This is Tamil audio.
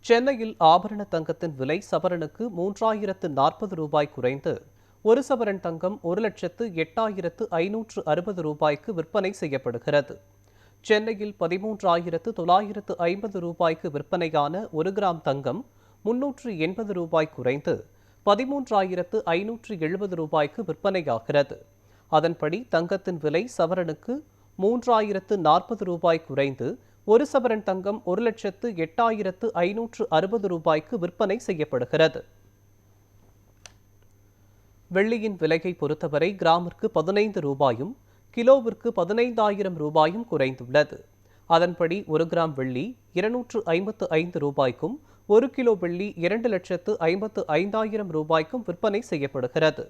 சென்னையில் ஆபரண தங்கத்தின் விலை சவரனுக்கு 3040 ரூபாய் குறைந்து ஒரு சவரன் தங்கம் 1,08,560 ரூபாய்க்கு விற்பனை செய்யப்படுகிறது. சென்னையில் 13,950 ரூபாய்க்கு விற்பனையான 1 கிராம் தங்கம் 380 ரூபாய் குறைந்து 13,570 ரூபாய்க்கு விற்பனையாகிறது. அதன்படி தங்கத்தின் விலை சவரனுக்கு 3,040 ரூபாய் குறைந்து ஒரு சவரன் தங்கம் 1,08,560 ரூபாய்க்கு விற்பனை செய்யப்படுகிறது. வெள்ளியின் விலையை பொறுத்தவரை கிராமிற்கு 15 ரூபாயும் கிலோவிற்கு 15,000 ரூபாயும் குறைந்துள்ளது. அதன்படி 1 கிராம் வெள்ளி 255 ரூபாய்க்கும் 1 கிலோ வெள்ளி 2,55,000 ரூபாய்க்கும் விற்பனை செய்யப்படுகிறது.